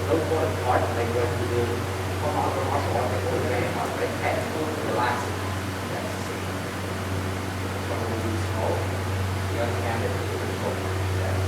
low body part, like when you do come out of the martial art, they go very hard, right? Head, relax. That's the same. One will be small, the other hand is a little bit yes.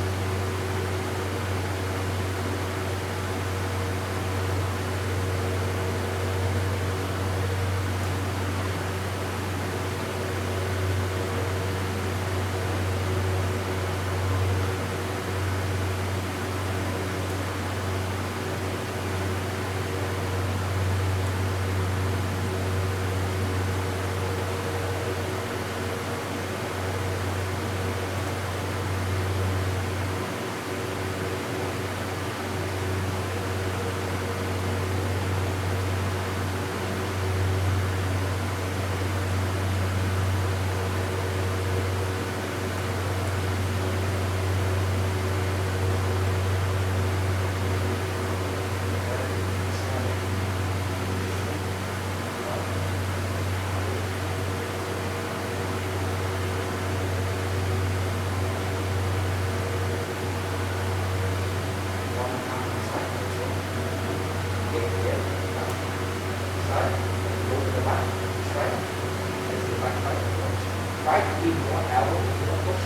Right, in one elbow, push.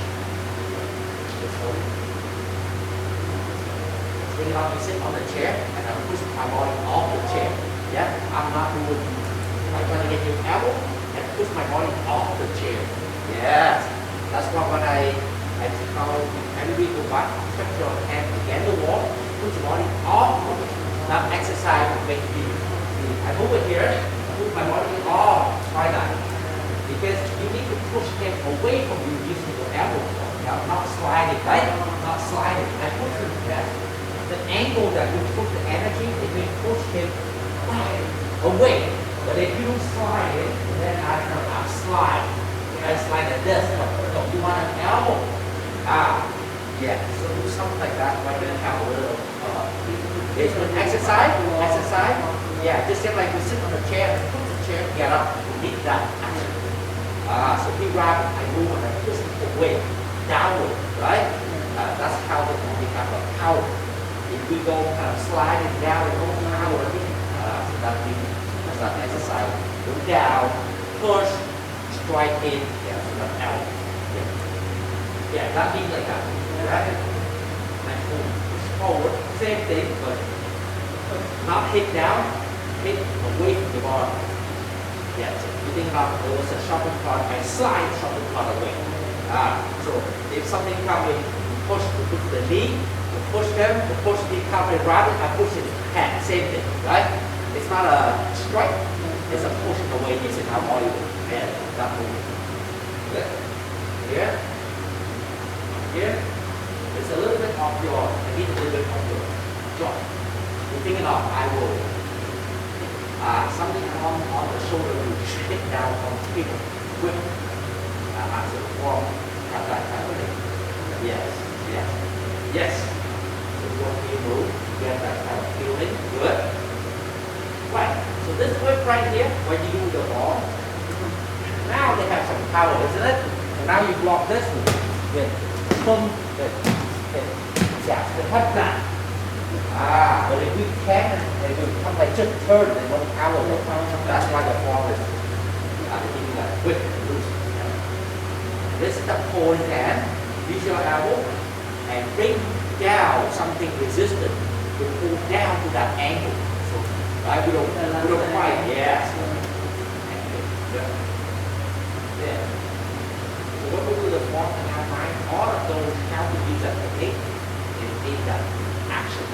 Just hold it. Think about me sit on the chair and I push my body off the chair. Yeah, I'm not moving. I'm trying to get your elbow and push my body off the chair. Yes, that's what when I tell every week go back, touch your hand against the wall, push your body off of it. That exercise will make you. I move it here, push my body off. Try that. Because you need to push them away from you using your elbow, not sliding, right? Not sliding. I push him back. The angle that you put the energy, it may push him away. But if you slide it, then I slide. I slide like this. No, you want an elbow. Yeah. So do something like that. Like an elbow. It's an exercise. Exercise. Yeah. Just like you sit on the chair, put the chair, get up, need that action. So he grab it, I move and I push it away, downward, right? That's how we have a power. If we go kind of sliding down and no power, so that's that exercise. Go down, push, strike in, yeah, so that's out. Yeah, that means like that, right? And push forward, same thing, but not hit down, hit away from the bar. Yeah, so you think about there was a shopping cart, I slide the shopping cart away. So if something comes in, push the knee, push them, push the cover rather, I push it hand, same thing, right? It's not a strike, it's a pushing away using our body and that movement. Good. Here. Here. It's a little bit of your, I need a little bit of your jaw. You're thinking of, I will. Something on the shoulder will stick down on the table. Whip. As a form. Have that kind of thing. Yes. Yes. Yes. So when you move, you get that kind of feeling. Good. Right. So this whip right here, when you do the ball, now they have some power, isn't it? So now you block this with boom, with jab, the hấp that. But if we can't, if we come like just turn and one power, that's why the form is whip and loose. This is the pulling hand, use your elbow and bring down something resistant to pull down to that angle. So, right, we don't fight, yes. Yeah. So when we do the form in our mind, all of those how to use that technique in that action.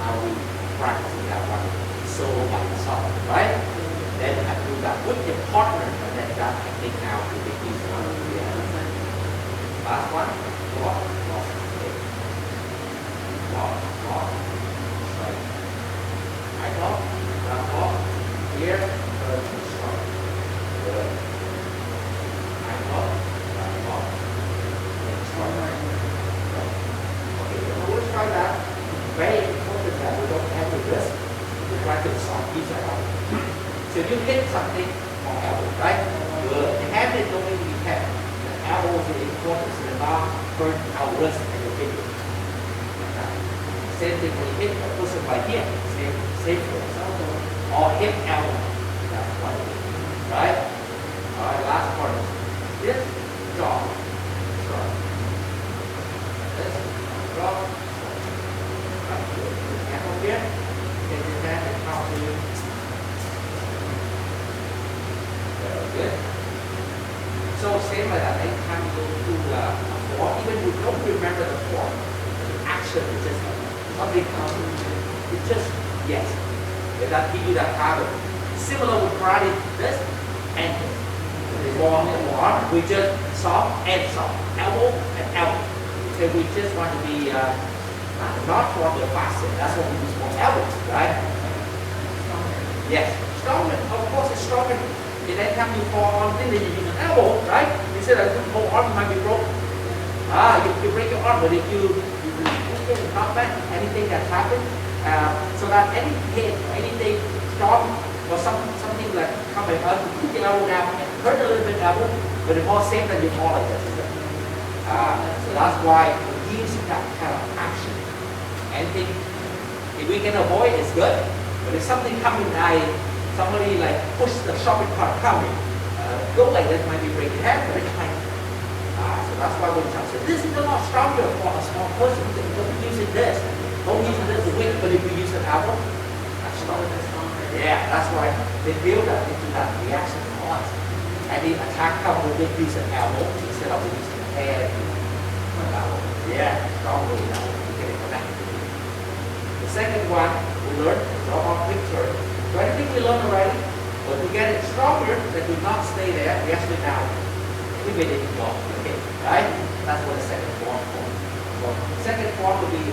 How we practice that one solo by yourself, right? Then I do that with your partner, and then that technique now to make use of the last one, walk, walk, walk, walk, straight. I walk, here, turn, straight. Good. I walk, and straight. Okay, so let's try that. Very important that we don't have to risk. We try to solve each other. So you hit something on elbow, right? Good. The hand is only we have. The elbow is important so the not hurt our wrist and your finger. Same thing when you hit the person right here. Same force. Or hip elbow. That's what it is. Right? Alright, last part is this jaw. Strong. This drop. Right. Hand over here. Take your hand and count to you. Very good. So same like that. Anytime you go to a form, even if you don't remember the form, the action is just something comes. It's just yes. If that give you that habit. Similar with karate, this and this. Long and arm, we just soft and soft. Elbow and elbow. So we just want to be not for the faster. That's what we use for elbow, right? Yes. Stronger. Of course it's stronger. If anytime you fall on, then you use an elbow, right? Instead of your whole arm might be broken. You break your arm, but if you not back anything that happened, so that any hit or anything strong or something like come and put the elbow down and hurt a little bit elbow, but it's more safe than you fall like this. So that's why we use that kind of action. Anything, if we can avoid, it's good. But if something coming, somebody like push the shopping cart coming, go like that might be breaking hand, but it's fine. So that's why when Chun said, this is a lot stronger for a small person. Don't be using this. Don't use it as a weight, but if you use an elbow, that's stronger. Yeah, that's why they build that into that reaction a lot. And the attack comes when they use an elbow instead of using a hand. Yeah, strongly now. You get it connected. The second one we learned is draw off picture. So anything we learned already, but to get it stronger, that do not stay there, we actually now elevate it to okay, right? That's what the second form for. So the second form will be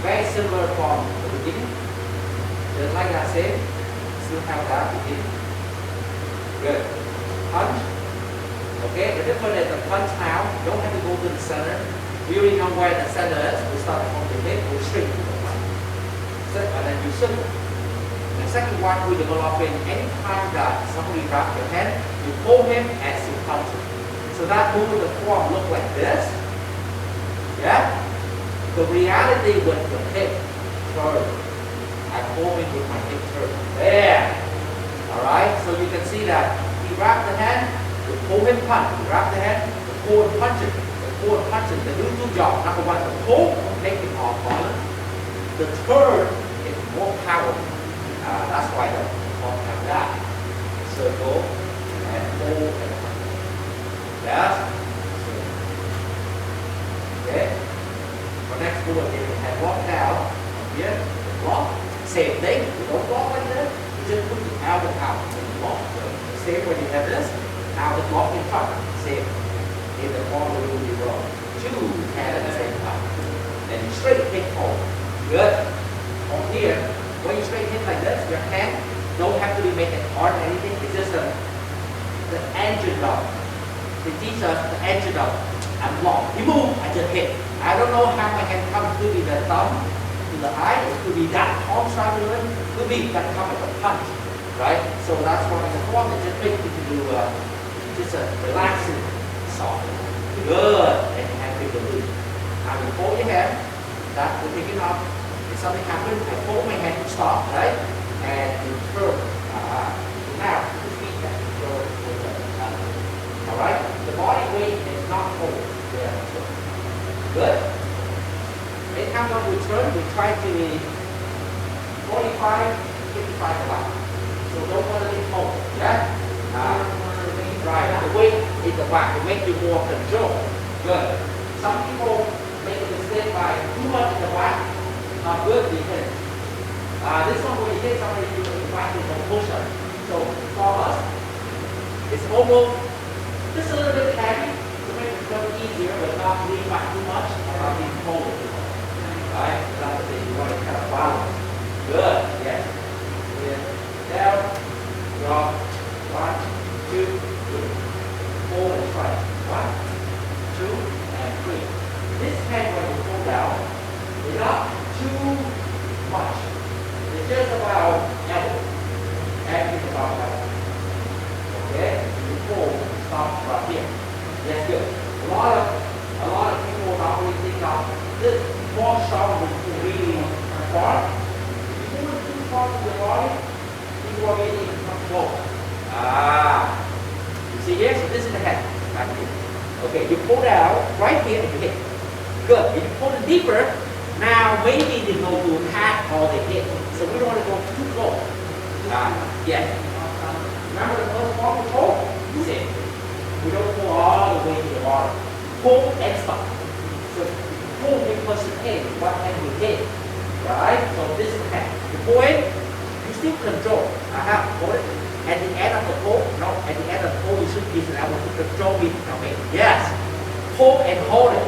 very similar from the beginning. Just like I said, still have that beginning. Good. Punch. Okay, the difference is the punch now, you don't have to go to the center. We already know where the center is. We start from the hip, go straight to the punch. And then you circle. The second one we develop in any time that somebody grabs your hand, you pull him as you punch him. So that move the form look like this. Yeah? The reality with the hip turn. I pull him with my hip turn. There. Alright? So you can see that he grabbed the hand, you pull him punch. You grab the hand, you pull and punch it. You pull and punch it. The new two jobs. Number one, the pull, make it all violent. The turn is more powerful. That's why the form have that. Circle and pull and punch. Yes? Okay? For next move again, we have walk down. Here, block. Same thing. You don't block like this. You just put the elbow out and block. Same when you have this. Now the block in front. Same. In the form will be wrong. Two hands at the same time. Then straight hit forward. Good. From here, when you straight hit like this, your hand don't have to be making hard or anything. It's just the engine of. They teach us the engine of. I'm block. You move, I just hit. I don't know how my hand comes to be the thumb, to the eye, it could be that palm side of it, could be that come as a punch. Right? So that's why in the form it just makes you do just a relaxing soft. Good. And you have to release. Now you fold your hand, that will pick it up. If something happens, I fold my hand to stop, right? And you turn. Now the feet that you turn with the alright? The body weight is not forward. Yeah. Good. Anytime when we turn, we try to be 45, 55 about. So don't want to lean forward. Yeah? Right. The weight is the back. It makes you more control. Good. Some people make a mistake by too much in the back. Not good because this one when you hit somebody, you back is a pusher. So for us, it's almost just a little bit heavy to make it a little easier, but not lean back too much or not lean forward too much. Right? That's the thing. You want to kind of balance. Good. Yes. Yeah. Down. Drop. 1, 2, 3. 4 and 5. 1, 2, and 3. This hand when you pull down is not too much. It's just about elbow. And it's about elbow. Okay? You pull, stop right here. That's good. A lot of people normally think of this more strong when you really So we don't want to go too close. Yes. Remember the first one we pull? Use it. We don't pull all the way to the bottom. Pull and stop. So pull because you can. One hand you hit. Right? So this is the hand. You pull it, you still control. Hold it. At the end of the pull, no, at the end of the pull, you should use an elbow to control it. Okay. Yes. Pull and hold it.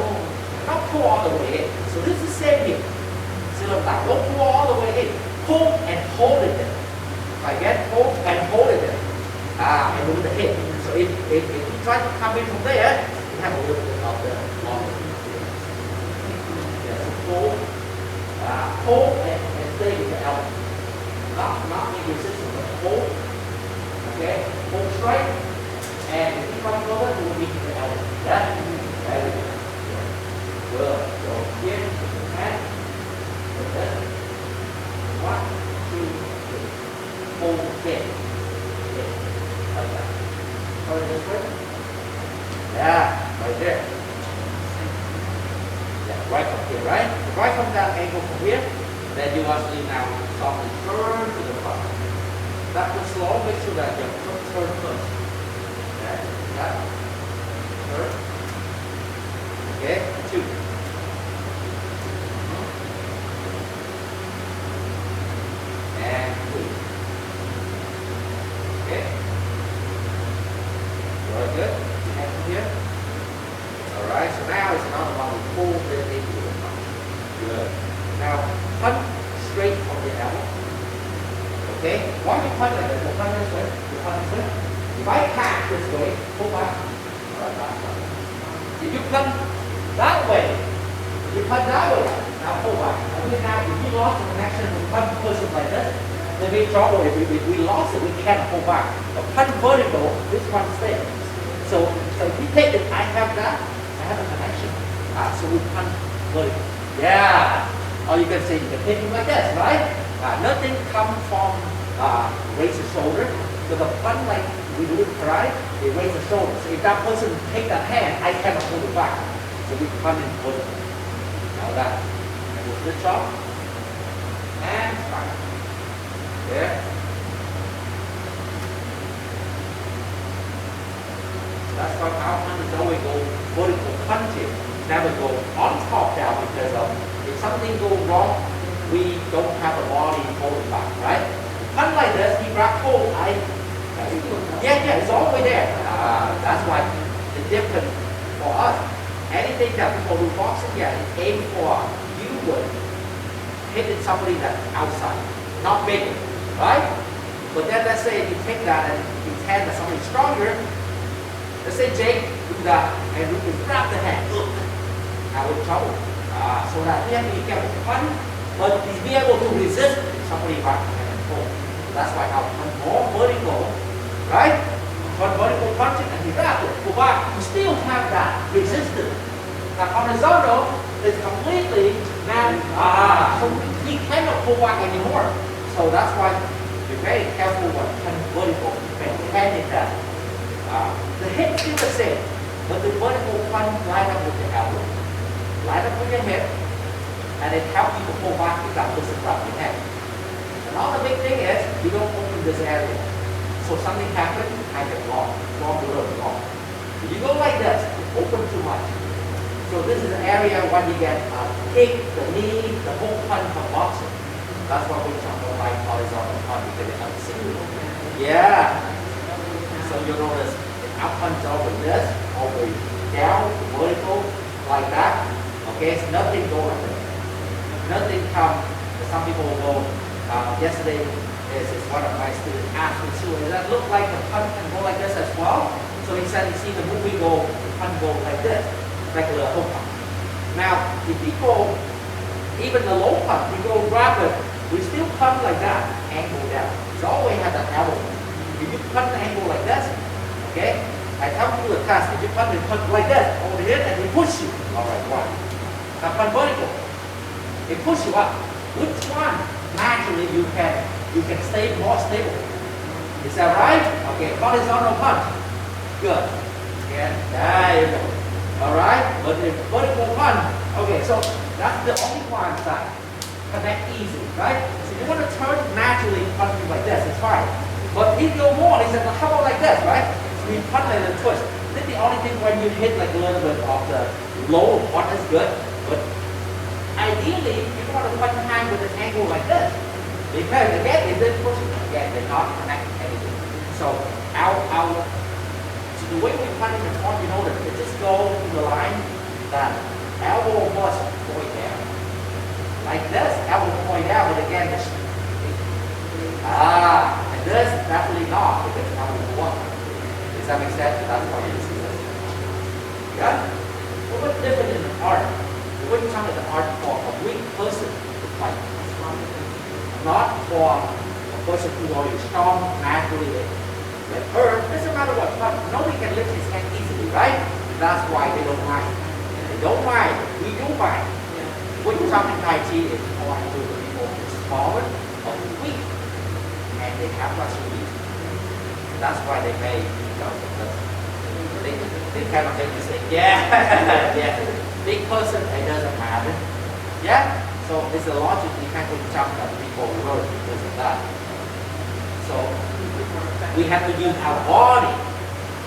Not pull all the way in. So this is the same here. Don't pull all the way in. Pull and hold it there. Again, pull and hold it there. And move the hip. So if you try to come in from there, you have a little bit of the long. Yeah, so pull and stay with the elbow. Not in resistance, but pull. Okay, pull straight. And if you come over, you will meet the elbow. Yeah? There we go. Good. So here, and like this. 1, 2, 3. Pull again. Okay. Like that. Turn this way. Yeah, right there. Yeah, right from here, right? Right from that angle from here. Then you actually now softly turn to the front. That was slow. Make sure that your foot turn first. Okay. That. Turn. Okay. 2. And 3. Okay. Very good. Hand from here. Alright, so now it's another one we pull this into the front. Good. Now punch straight from the elbow. Okay? Why you punch like this? You punch this way. You punch this way. If I catch this way, pull back. Alright, back. If you punch that way, you punch that way, now pull back. Now if you lost the connection with punch person like this, then we trouble. If we lost it, we cannot pull back. But punch vertical, this one stays. So if you take it, I have that, I have a connection. So we punch vertical. Yeah. Or you can say you can hit him like this, right? Nothing comes from raise the shoulder. So the punch like we do it right, they raise the shoulder. So if that person take that hand, I cannot pull it back. So we punch in vertical. Now that. And we'll switch off. And strike. Yeah. That's why our punches always go vertical punches, never go on top down because if something goes wrong, we don't have the body holding back, right? Punch like this, we grab hold, yeah, it's all the way there. That's why the difference for us, anything that people do boxing, yeah, aim for you would hit somebody that's outside, not bigger, right? But then let's say if you take that and you intend that somebody stronger, let's say Jake do that and we can grab the hand. Now we're in trouble. So that we have to be careful to punch, but be able to resist somebody back and forth. That's why our punch more vertical, right? One vertical punching and he grab it, pull back. You still have that resistance. Now horizontal is completely now, so he cannot pull back anymore. So that's why you're very careful when punch vertical, maintaining that. The hip is still the same, but the vertical punch line up with the elbow. Line up with your hip, and it helps you to pull back if that person grab your head. Another big thing is you don't open this area. So something happens, I get long below the long. If you go like this, you open too much. So this is an area when you get kick, the knee, the whole punch from boxing. That's why we don't like horizontal punch because it's unseeable. Yeah. So you notice if I punch over this, over down, vertical, like that. Okay, so nothing go like this. Nothing come. Some people go. Yesterday is one of my students asked me, so does that look like the punch can go like this as well? So he said, you see the movie go, the punch go like this, like a hook punch. Now, if you go, even the low punch, you go grab it, we still punch like that, angle down. So always have that elbow. If you punch the angle like this, okay, I tell you the test, if you punch like this, over here, and he push you. Alright, one. Now punch vertical. It push you up. Which one? Naturally you can stay more stable. Is that right? Okay, horizontal punch. Good. Yeah, there you go. Alright, but the vertical punch. Okay, so that's the only one that connect easy, right? So You want to turn naturally, punching like this, it's fine. But he go more, he said, well, how about like this, right? So you punch like a twist. Then the only thing when you hit like a little bit of the low part is good. But ideally, you want to punch hand with an angle like this. Because again, if this person, again, they're not connecting anything. So so the way we punch the front, you know that it just go to the line that elbow must point down. Like this, elbow point down, but again, this, and this definitely not because elbow go up. Does that make sense? That's why you see this. Yeah? But what's different in the art? When you talk about the art for a weak person, like not for a person who is strong, naturally, like her, doesn't matter what, but nobody can lift his hand easily, right? That's why they don't mind. They don't mind, we do mind. When you talk in Tai Chi, it's more to do with people who are smaller or weak, and they have less relief. That's why they may, they kind of make you say, yeah, yeah. Big person, it doesn't matter. Yeah? So it's a logic you can't really talk about people learn because of that. So we have to use our body.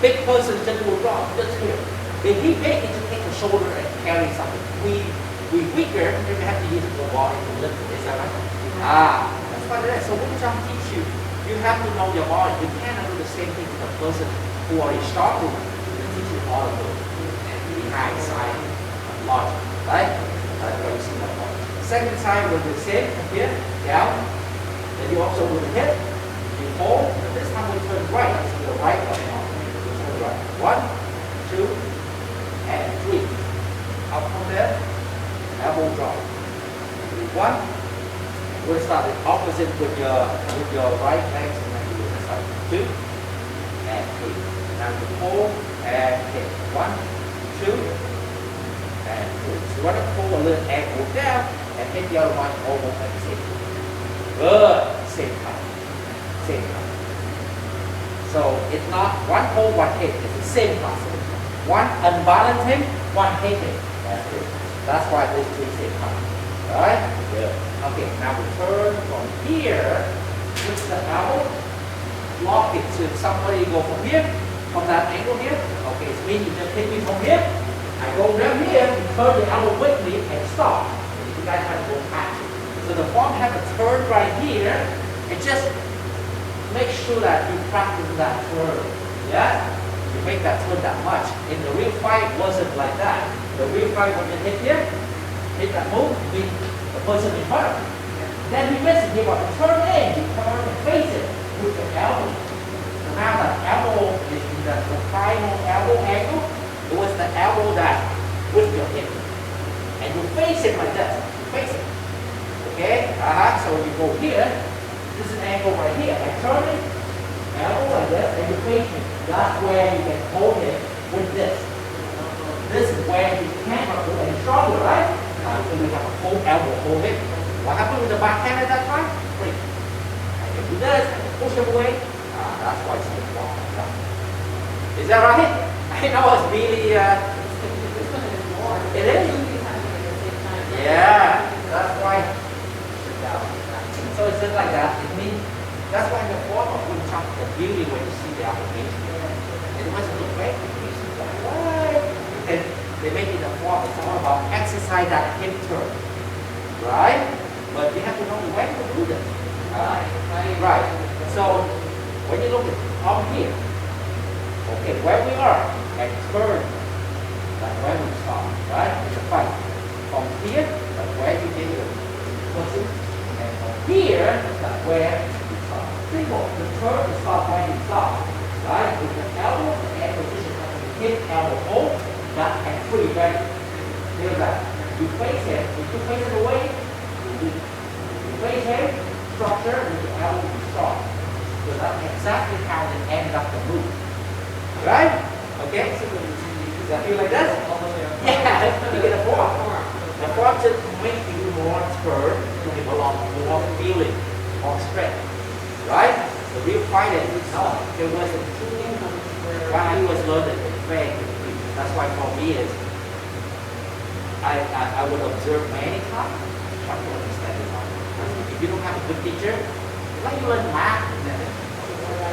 Big person just will drop just here. If he big, he just take the shoulder and carry something. We weaker, then we have to use the body to lift it. Is that right? That's what it is. So when Chun teach you, you have to know your body. You cannot do the same thing with a person who are strong. You teach you all of those behind side logic, right? That's why you see that part. Second time will do the same, from here, down. Then you also do the hip, you hold, and this time we turn right. Let's do the right one now. We turn right. 1, 2, and 3. Up from there, elbow drop. 1. We'll start the opposite with your right leg, and then do this side. 2, and 3. Now you hold and hit. 1, 2, and 3. So you want to pull a little angle down and hit the other one almost at the same time. Good. Same time. Same time. So it's not one hold, one hit. It's the same process. One unbalancing, one hitting. That's it. That's why this is the same time. Alright? Good. Okay, now we turn from here, switch the elbow, lock it to somebody go from here, from that angle here. Okay, it means you just hit me from here. I go down here, you turn the elbow quickly and stop. You guys have to go back. So the form has a turn right here, and just make sure that you practice that turn. Yeah? You make that turn that much. In the real fight, it wasn't like that. The real fight, when you hit here, hit that move, beat the person in front of you. Then we miss it. You want to turn in, you turn and face it with your elbow. So now that elbow is in the final elbow angle. It was the elbow that with your hip. And you face it like this. You face it. Okay? So you go here. This is an angle right here. I turn it, elbow like this, and you face it. That's where you can hold it with this. This is where you cannot do any stronger, right? So we have a whole elbow hold it. What happened with the backhand at that time? Free. I can do this, I can push it away. That's why it's so long. Is that right? I know it's really, it is. Yeah, that's why. So it's just like that. It means, that's why the form of Wing Chun, the beauty when you see the application. It doesn't look great. And they make it a form, it's all about exercise that hip turn. Right? But you have to know when to do this. Right. So when you look at from here, okay, where we are, and turn, that's where we start, right? It's a fight. From here, that's where you get your pushing, and from here, that's where you start. Simple. The turn is start where you start, right? With the elbow, the hand position, hip, elbow, hold, that and free, right? Here's that. You face it. If you face it away, you face him, structure, with the elbow, you start. So that's exactly how they end up the move. Right? Okay? Does that feel like this? Yeah, you get a form. The form just makes you more turn to develop more feeling, more strength. Right? The real fighter is not. There wasn't when I was learning in faith. That's why for me is I would observe many times, try to understand it. you don't have a good teacher, like you learn math.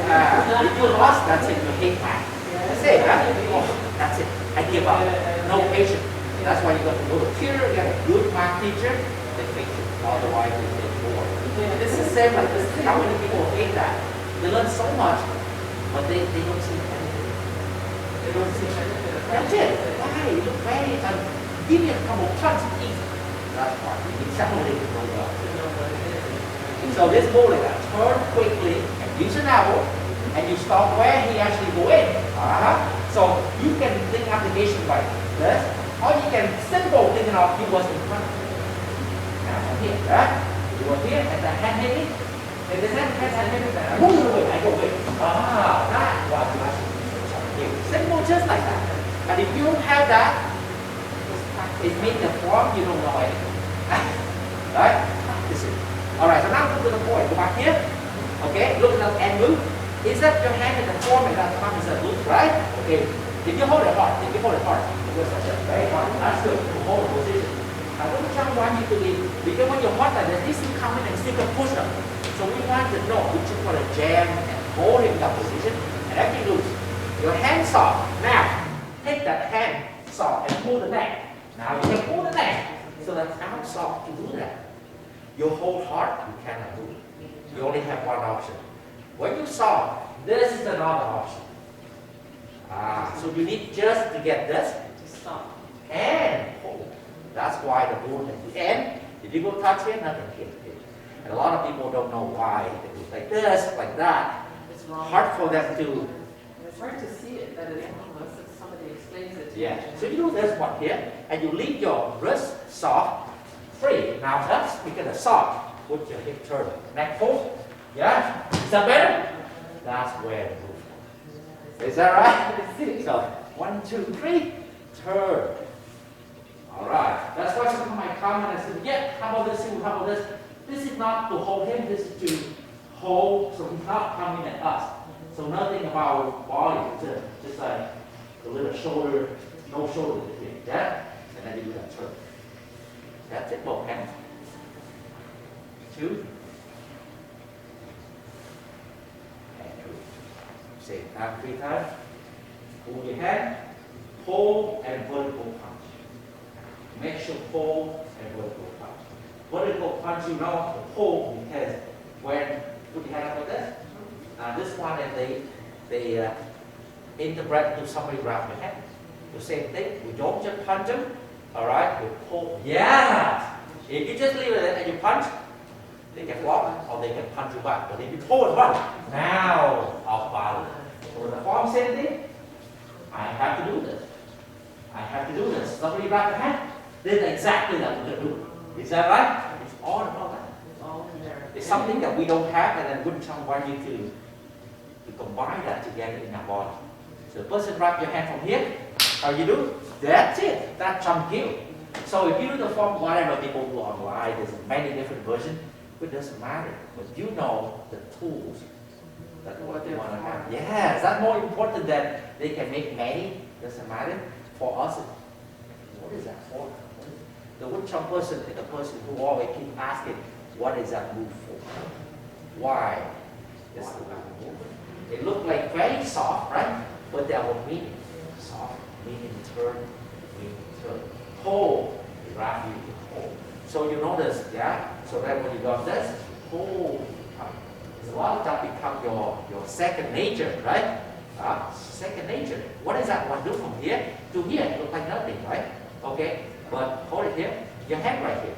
If you lost, that's it, you hate math. That's it, right? Oh, that's it, I give up. No patience. That's why you got to go to tutor, get a good math teacher, they fix it. Otherwise, they get bored. This is the same like this. How many people hate that? They learn so much, but they don't see anything. They don't see anything. That's it. Why? You look very, give me a couple tons of easy. That's why you need somebody to go well. So this ball is turn quickly and use an arrow, and you stop where he actually go in. So you can think application like this, or you can simple thinking of he was in front of you. Now from here, right? You were here and the hand heavy. And the hand heavy, I move away, I go away. That was actually simple just like that. But if you don't have that, it means the form you don't know anything. Right? This is. Alright, so now go to the point. Go back here. Okay, look at the end move. Is that your hand in the form and that palm is a move, right? Okay. If you hold it hard, it goes like that. Very hard. That's good. To hold the position. Now don't Chun want you to leave. Because when you're hot like this, this will come in and still push them. So we want to know which is going to jam and hold in that position and everything loose. Your hand soft. Now, take that hand soft and pull the neck. Now you can pull the neck. So that's arm soft to do that. You hold hard, you cannot do it. You only have one option. When you soft, this is another option. So you need just to get this and hold. That's why the ball at the end, if you go touch here, nothing here. And a lot of people don't know why they do like this, like that. It's wrong. Hard for them to. It's hard to see it, but it's almost if somebody explains it to you. Yeah. So you do this one here, and you leave your wrist soft, free. Now that's because the soft. Put your hip turn, neck fold. Yeah. Is that better? That's where the move. Is that right? So 1, 2, 3, turn. All right. That's why some of my comment I said, yeah. How about this? How about this? This is not to hold him. This is to hold, so he's not coming at us. So nothing about volume. Just like a little shoulder, no shoulder between. Yeah. And then you do that turn. That's it. Both hands. 2. And 2. Same time 3 times. Pull your hand, pull and vertical punch. Make sure pull and vertical punch. Vertical punch, you know, the pull because when put your hand up like this. This one and they interpret to somebody grab your hand. The same thing. We don't just punch them. All right, we pull. Yeah. If you just leave it and you punch, they can block or they can punch you back. But if you pull it back, now off balance. So in the form same thing, I have to do this. I have to do this. Somebody grab your hand, then exactly that we're going to do. Is that right? It's all about that. It's all in there. It's something that we don't have, and then Wing Chun want you to combine that together in our body. So the person grab your hand from here, how you do? That's it. That's Chun Kill. So if you do the form, whatever people do online, there's many different versions, it doesn't matter. But you know the tools that what they want to have. Yes, that's more important than they can make many. Doesn't matter. For us, what is that for? The Wing Chun person is the person who always keep asking, what is that move for? Why is the move? It looks like very soft, right? But there will meaning. Soft, meaning turn, meaning turn. Hold, grab you to hold. So you notice, yeah? So then when you got this, hold. A lot of that become your second nature, right? Second nature. What does that one do from here to here? It looks like nothing, right? Okay, but hold it here. Your hand right here.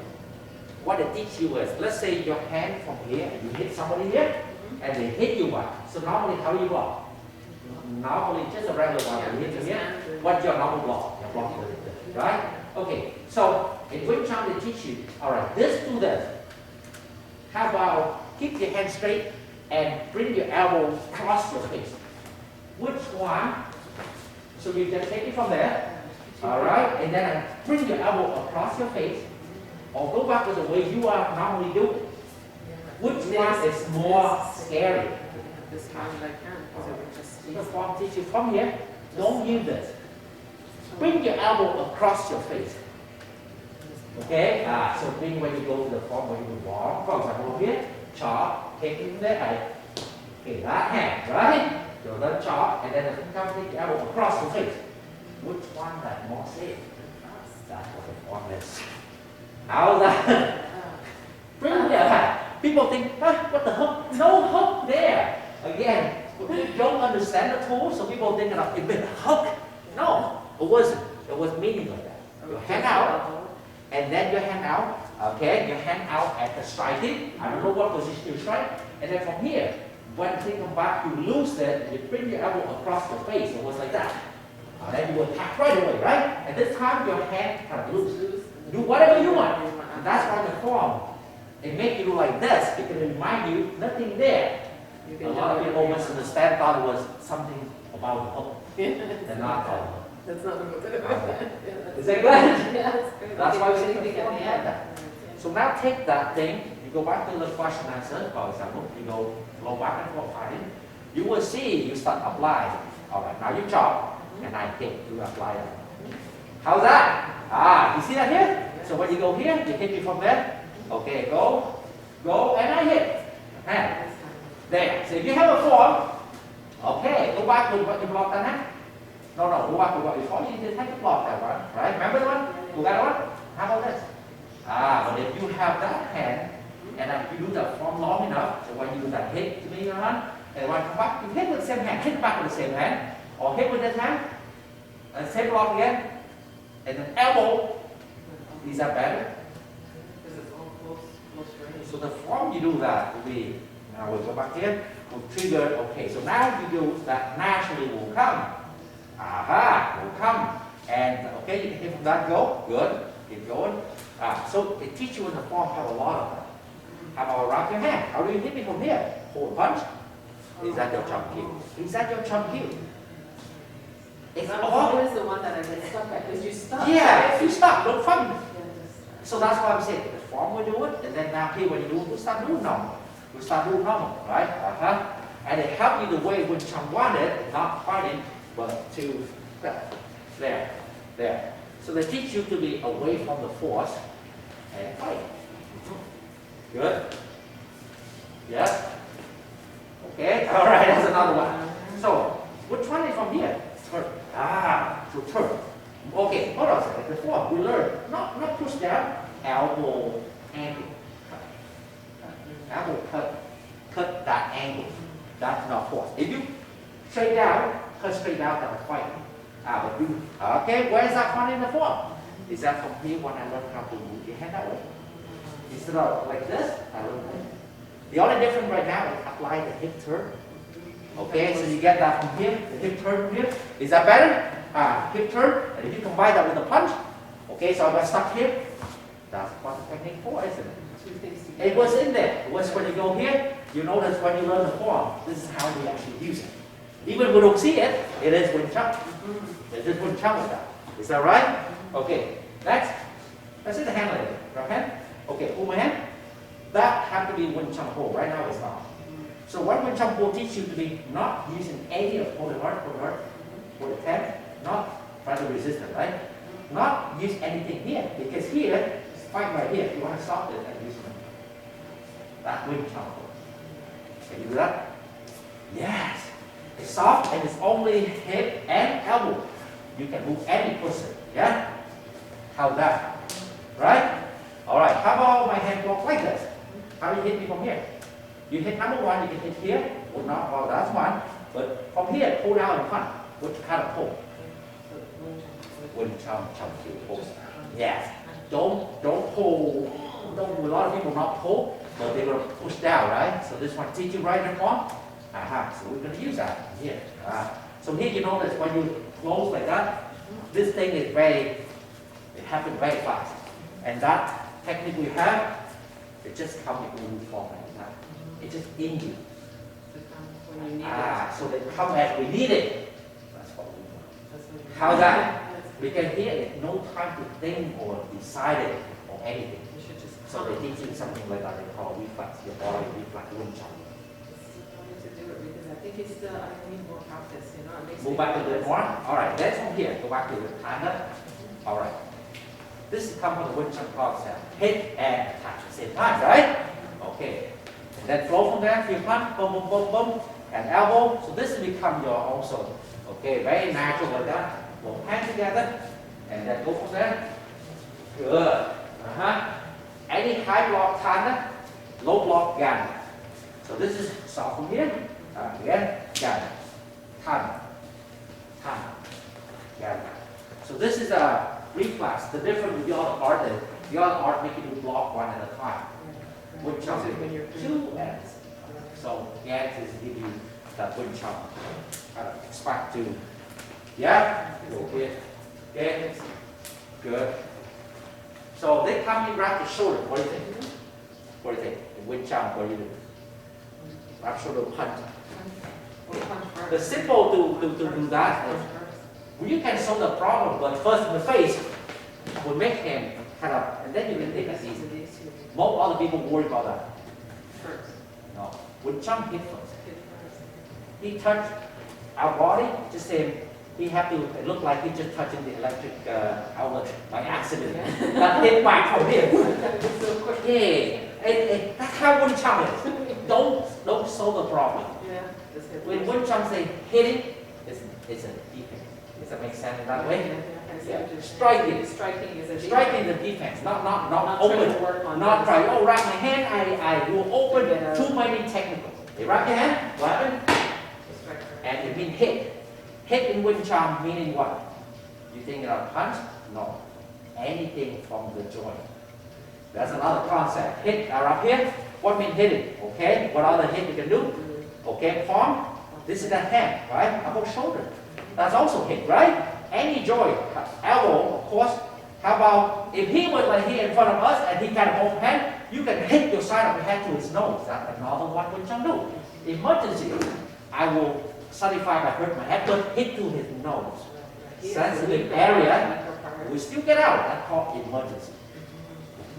What it teach you is, let's say your hand from here, and you hit somebody here, and they hit you back. So normally how you block? Normally just a regular one. You hit you here. What's your normal block? Your block with it, right? Okay, so in Wing Chun they teach you, all right, this do this. How about keep your hand straight and bring your elbow across your face? Which one? So you just take it from there, all right, and then bring your elbow across your face, or go back to the way you are normally doing. Which one is more scary? This time I can, because it would just The form teach you from here, don't use this. Bring your elbow across your face. Okay, so mean when you go to the form when you walk, for example here, chop, taking that height. Okay, that hand, right? So then chop, and then the finger take the elbow across the face. Which one that more safe? That's what the form is. How's that? Brilliant. People think, what the hook? No hook there. Again, you don't understand the tool, so people think of it been a hook. No, it wasn't. It was meaning like that. You hang out, and then you hang out. Okay, you hang out at the striking. I don't know what position you strike. And then from here, when they come back, you lose it, and you bring your elbow across the face. It was like that. Then you attack right away, right? And this time your hand kind of loose. Do whatever you want. And that's why the form. It makes you do like this because it reminds you nothing there. A lot of people misunderstand, thought it was something about the hook. They're not about That's not what we're okay. Is that good? Yeah, that's good. That's why we say Anything the form at the like end. that. So now take that thing, you go back to the question answer, for example, you go back and forth fighting. You will see you start applying. Alright, now you chop, and I hit, you apply that. How's that? You see that here? So when you go here, you hit me from there. Okay, go, and I hit. Hand. There. So if you have a form, okay, go back with what you blocked that hand. No, go back with what you thought. You need to take the block that one, right? Remember the one? You got one? How about this? But if you have that hand, and if you do that form long enough, so when you do that hit to me on, and when you come back, you hit with the same hand, hit back with the same hand, or hit with this hand, and same block again, and then elbow. Is that better? Because it's all close range. So the form you do that will be, now we'll go back here, will trigger, okay, so now you do that naturally will come. Will come. And okay, you can hit from that, go, good, keep going. So it teaches you in the form have a lot of them. How about wrap your hand? How do you hit me from here? Hold punch. Is that your chum kill? Is that your chum kill? It's That was all. always the one that I get stuck at, because you stuck. Yeah, you stop, don't fun. Yeah, just- So that's why I'm saying the form will do it, and then now here when you do it, we start doing normal. We start doing normal, right? And it helps you the way when Chum wanted, not fighting, but to there. So they teach you to be away from the force and fight. Good? Yes? Okay, all right, that's another one. So, which one is from here? Turn. So turn. Okay, hold on a second. Before we learned, not push down, elbow, angle. Elbow cut that angle. That's not force. If you straight down, cut straight down, that's fighting. But you, okay, where is that one in the form? Is that from here when I learned how to move your hand that way? Instead of like this, I learned that. The only difference right now is apply the hip turn. Okay, so you get that from here, the hip turn from here. Is that better? Hip turn, and if you combine that with a punch, okay, so I got stuck here. That's what the technique for, isn't it? Two things together. It was in there. It was when you go here, you notice when you learn the form, this is how we actually use it. Even if we don't see it, it is Wing Chun. It is Wing Chun with that. Is that right? Okay, next. Let's see the hand like this. Right hand? Okay, hold my hand. That has to be Wing Chun hold. Right now it's not. So what Wing Chun hold teaches you to be not using any of hold it hard, hold it tight, not try to resist it, right? Not use anything here, because here, fight right here. If you want to stop it, and use it. That Wing Chun hold. Can you do that? Yes. It's soft and it's only hip and elbow. You can move any person. Yeah? How's that? Right? Alright, how about my hand block like this? How do you hit me from here? You hit number one, you can hit here, or not, well that's one. But from here, pull down and punch. What kind of pull? Wing Chun pull. Yes. Don't pull. A lot of people not pull, but they're going to push down, right? So this one teach you right in the form. So we're going to use that here. So here you notice when you close like that, this thing is it happens very fast. And that technique we have, it just comes in the form like that. It's just in you. When you need it. So they come as we need it. That's what we want. That's what you- How's that? Because here there's no time to think or decide it or anything. You should just. So they teach you something like that, they call reflex, your body reflex Wing Chun. To do it because I think it's still, I need more practice, you know. It makes Move me back a realize- bit more. Alright, that's from here. Go back to the hand up. Alright. This comes from the Wing Chun concept. Hit and attack at the same time, right? Okay. And then flow from there, few punch, boom, boom, boom, boom, and elbow. So this become your also, okay, very natural like that. Both hands together, and then go from there. Good. Any high block Tan, low block Gan. So this is start from here. Again, Gan. Tan. Tan. Gan. So this is a reflex. The difference with the other art is the other art make you do block one at a time. Wing Chun when you're two ends. So Gan is give you the Wing Chun. Expect to. Yeah? Okay. Okay. Good. So they come in wrap the shoulder. What do you think? What do you think? In Wing Chun, what do you do? Wrap shoulder punch. The simple to do that is you can solve the problem, but first in the face will make him kind of, and then you can take it easy. Most other people worry about that. First. No. Wing Chun hit first. He touched our body, just say he have to look like he just touching the electric outlet by accident. But hit back from here. Yeah. That's how Wing Chun is. Don't solve the problem. Yeah. When Wing Chun say hitting, it's a defense. Does that make sense in that way? Yeah. Striking is a defense, not open. Not try. Oh, wrap my hand. I will open. Too many technical. You wrap your hand, weapon, and it means hit. Hit in Wing Chun meaning what? You think of punch? No. Anything from the joint. That's another concept. Hit are up here. What means hitting? Okay. What other hit you can do? Okay. Palm. This is the hand, right? Above shoulder. That's also hit, right? Any joint. Elbow, of course. How about if he was like here in front of us and he got a both hand, you can hit your side of the head to his nose. That's another one Wing Chun do. Emergency. I will certify I hurt my head, but hit to his nose. Sensitive area, we still get out. That's called emergency.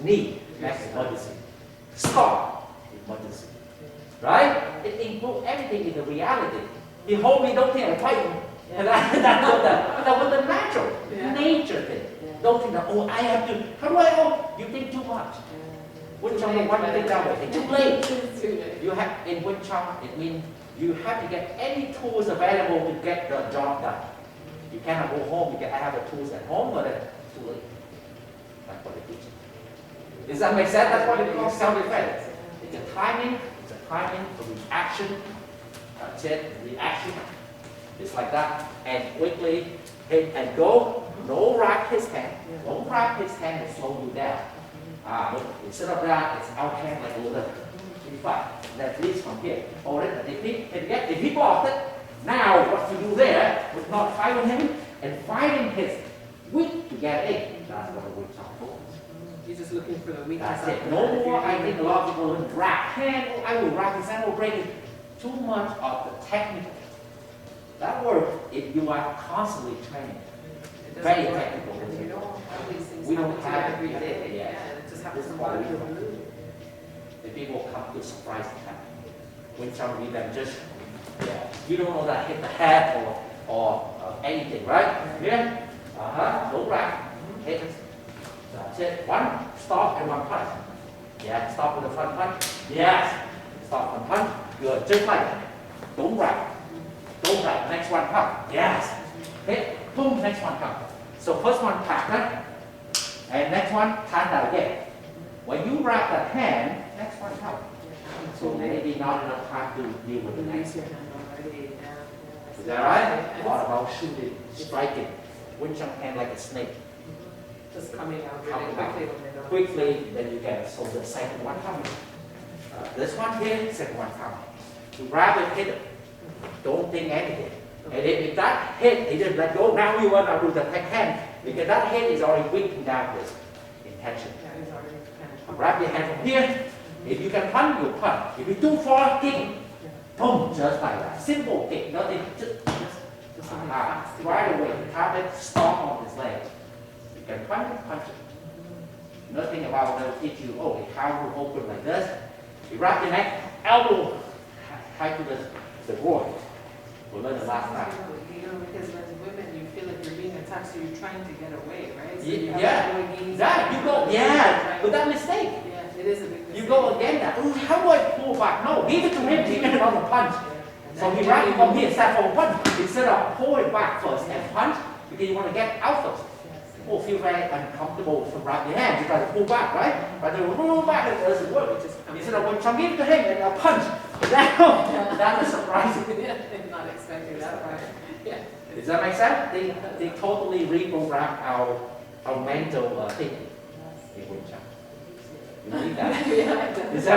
Knee, that's emergency. Stop, emergency. Right? It includes everything in the reality. He hold me, don't think I'm fighting. And that's what the natural, nature thing. Don't think that, oh, I have to, how do I hold? You think too much. Wing Chun, one thing that way, too late. You have, in Wing Chun, it means you have to get any tools available to get the job done. You cannot go home, you can have the tools at home, but it's too late. That's what they teach. Does that make sense? That's what it calls self-defense. It's a timing, a reaction. That's it, reaction. It's like that. And quickly hit and go. No wrap his hand. Don't wrap his hand and slow you down. Instead of that, it's out hand like a little that leads from here. Or if he blocked it, now what to do there was not fighting him and fighting his weak to get in. That's what the Wing Chun for. You're just looking for the weakness. That's it. No more. I think a lot of people will wrap hand. Oh, I will wrap his hand. I will break it. Too much of the technical. That works if you are constantly training. Very technical. You don't have these things We don't have it every day. Yeah. It just happens This to is what we body do. move. The people come to surprise them. When somebody them just, you don't know that hit the head or anything, right? Here, no wrap, hit. That's it. One, stop and one punch. Yeah, stop with the front punch. Yes, stop and punch. Good, just like that. Don't wrap. Don't wrap. Next one come. Yes. Hit. Boom. Next one come. So first one pack, and next one hand again. When you wrap the hand, next one come. So maybe not enough time to deal with the next one. Is that right? What about shooting, striking? Wing Chun hand like a snake. Just coming out really Coming out. quickly when they don't. Quickly, then you get so the second one coming. This one here, second one coming. You grab it, hit it. Don't think anything. And if that hit, he just let go. Now you want to do the hand because that hit is already weakened down this intention. Yeah, it's already kind of. Grab your hand from here. If you can punch, you punch. If you too far, kick. Boom, just like that. Simple kick, nothing. Just right away. Tap it, stomp on his leg. You can punch it, punch it. Nothing about they'll teach you, oh, how to open like this. You wrap your neck, elbow tight to the groin. We learned the last time. You know, because as women, you feel like you're being attacked, so you're trying to get away, right? So you have Yeah, to go against yeah, you go, yeah, but that mistake. Yeah, it is a big mistake. You go again that, "Ooh, how do I pull back? No, give it to him, give him another punch. And So then he you right really from need- here, start for a punch, instead of pulling back first and punch, because you want to get out first. Yes. People feel very uncomfortable to wrap your hand, you try to pull back, right? But they pull back, it doesn't work. It just comes Instead of when give it to him and a punch, that is surprising. I'm not expecting that part. Yeah. Does that make sense? They totally reprogram our mental thinking. Yes. It would change. You believe that? Yeah, I do. Is that